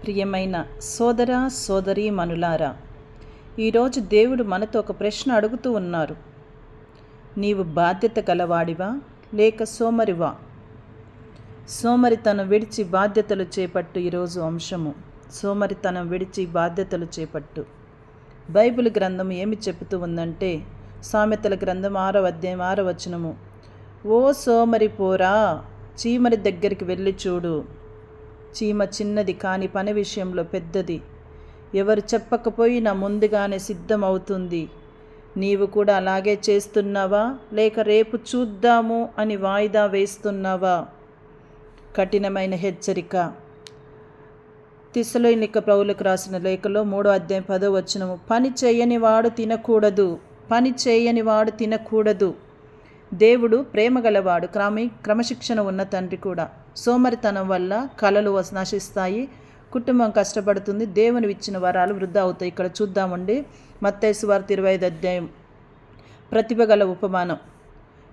ప్రియమైన సోదర సోదరీమణులారా, ఈరోజు దేవుడు మనతో ఒక ప్రశ్న అడుగుతూ ఉన్నారు. నీవు బాధ్యత గలవాడివా లేక సోమరివా? సోమరితనం విడిచి బాధ్యతలు చేపట్టు. ఈరోజు అంశము సోమరితనం విడిచి బాధ్యతలు చేపట్టు. బైబిల్ గ్రంథం ఏమి చెబుతూ ఉందంటే, సామెతల గ్రంథం 6వ అధ్యాయం 6వ వచనము, ఓ సోమరి పోరా, చీమరి దగ్గరికి వెళ్ళి చూడు. చీమ చిన్నది కానీ పని విషయంలో పెద్దది. ఎవరు చెప్పకపోయినా ముందుగానే సిద్ధమవుతుంది. నీవు కూడా అలాగే చేస్తున్నావా లేక రేపు చూద్దాము అని వాయిదా వేస్తున్నావా? కఠినమైన హెచ్చరిక. తెస్సలోనిక పౌలుకు రాసిన లేఖలో 3వ అధ్యాయం 10వ వచనము, పని చేయని వాడు తినకూడదు. దేవుడు ప్రేమ గలవాడు, క్రమశిక్షణ ఉన్న తండ్రి కూడా. సోమరితనం వల్ల కలలు నశిస్తాయి, కుటుంబం కష్టపడుతుంది, దేవుని ఇచ్చిన వరాలు వృధా అవుతాయి. ఇక్కడ చూద్దామండి, మత్తయి సువార్త 25వ అధ్యాయం. ప్రతిభ గల ఉపమానం.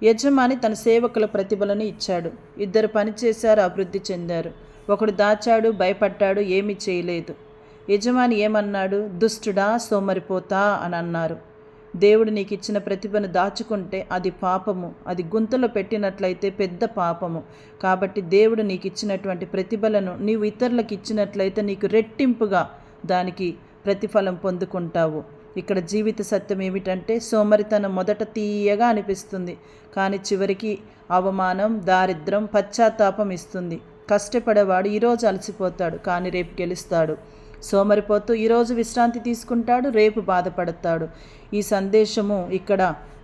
యజమాని తన సేవకుల ప్రతిభలను ఇచ్చాడు. ఇద్దరు పనిచేశారు, అభివృద్ధి చెందారు. ఒకడు దాచాడు, భయపడ్డాడు, ఏమీ చేయలేదు. యజమాని ఏమన్నాడు? దుష్టుడా, సోమరిపోతా అని అన్నారు. దేవుడు నీకు ఇచ్చిన ప్రతిభను దాచుకుంటే అది పాపము. అది గుంతలో పెట్టినట్లయితే పెద్ద పాపము. కాబట్టి దేవుడు నీకు ఇచ్చినటువంటి ప్రతిభలను నీవు ఇతరులకు ఇచ్చినట్లయితే నీకు రెట్టింపుగా దానికి ప్రతిఫలం పొందుకుంటావు. ఇక్కడ జీవిత సత్యం ఏమిటంటే, సోమరితనం మొదట తీయగా అనిపిస్తుంది, కానీ చివరికి అవమానం, దారిద్రం, పశ్చాత్తాపం ఇస్తుంది. కష్టపడేవాడు ఈరోజు అలసిపోతాడు, కానీ రేపు గెలుస్తాడు. సోమరిపోతూ ఈరోజు విశ్రాంతి తీసుకుంటాడు, రేపు బాధపడతాడు. ఈ సందేశము ఇక్కడ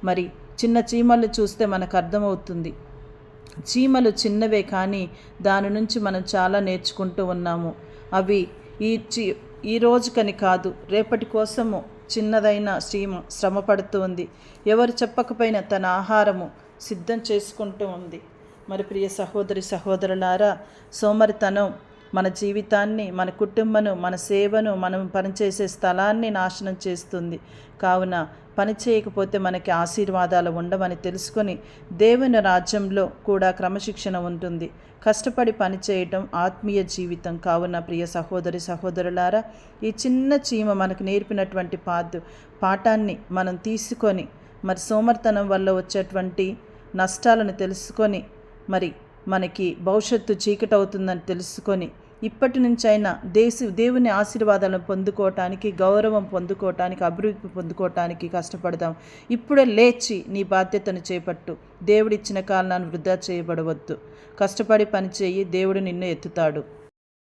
మరి చిన్న చీమలు చూస్తే మనకు అర్థమవుతుంది. చీమలు చిన్నవే, కానీ దాని నుంచి మనం చాలా నేర్చుకుంటూ ఉన్నాము. అవి ఈ రోజుకని కాదు, రేపటి కోసము చిన్నదైన శ్రమ పడుతూ ఉంది. ఎవరు చెప్పకపోయినా తన ఆహారము సిద్ధం చేసుకుంటూ ఉంది. మరి ప్రియ సహోదరి సహోదరులారా, సోమరితనం మన జీవితాన్ని, మన కుటుంబను, మన సేవను, మనం పనిచేసే స్థలాన్ని నాశనం చేస్తుంది. కావున పని చేయకపోతే మనకి ఆశీర్వాదాలు ఉండవని తెలుసుకొని దేవుని రాజ్యంలో కూడా క్రమశిక్షణ ఉంటుంది. కష్టపడి పని చేయటం ఆత్మీయ జీవితం. కావున ప్రియ సహోదరి సహోదరులారా, ఈ చిన్న చీమ మనకు నేర్పినటువంటి పాఠాన్ని మనం తీసుకొని మరి సోమరితనం వల్ల వచ్చేటువంటి నష్టాలను తెలుసుకొని మరి మనకి భవిష్యత్తు చీకటవుతుందని తెలుసుకొని ఇప్పటి నుంచైనా దేవుని ఆశీర్వాదాలను పొందుకోవటానికి, గౌరవం పొందుకోవటానికి, అభివృద్ధి పొందుకోవటానికి కష్టపడదాం. ఇప్పుడే లేచి నీ బాధ్యతను చేపట్టు. దేవుడిచ్చిన కాలాన్ని వృధా చేయబడవద్దు. కష్టపడి పనిచేయి, దేవుడు నిన్ను ఎత్తుతాడు.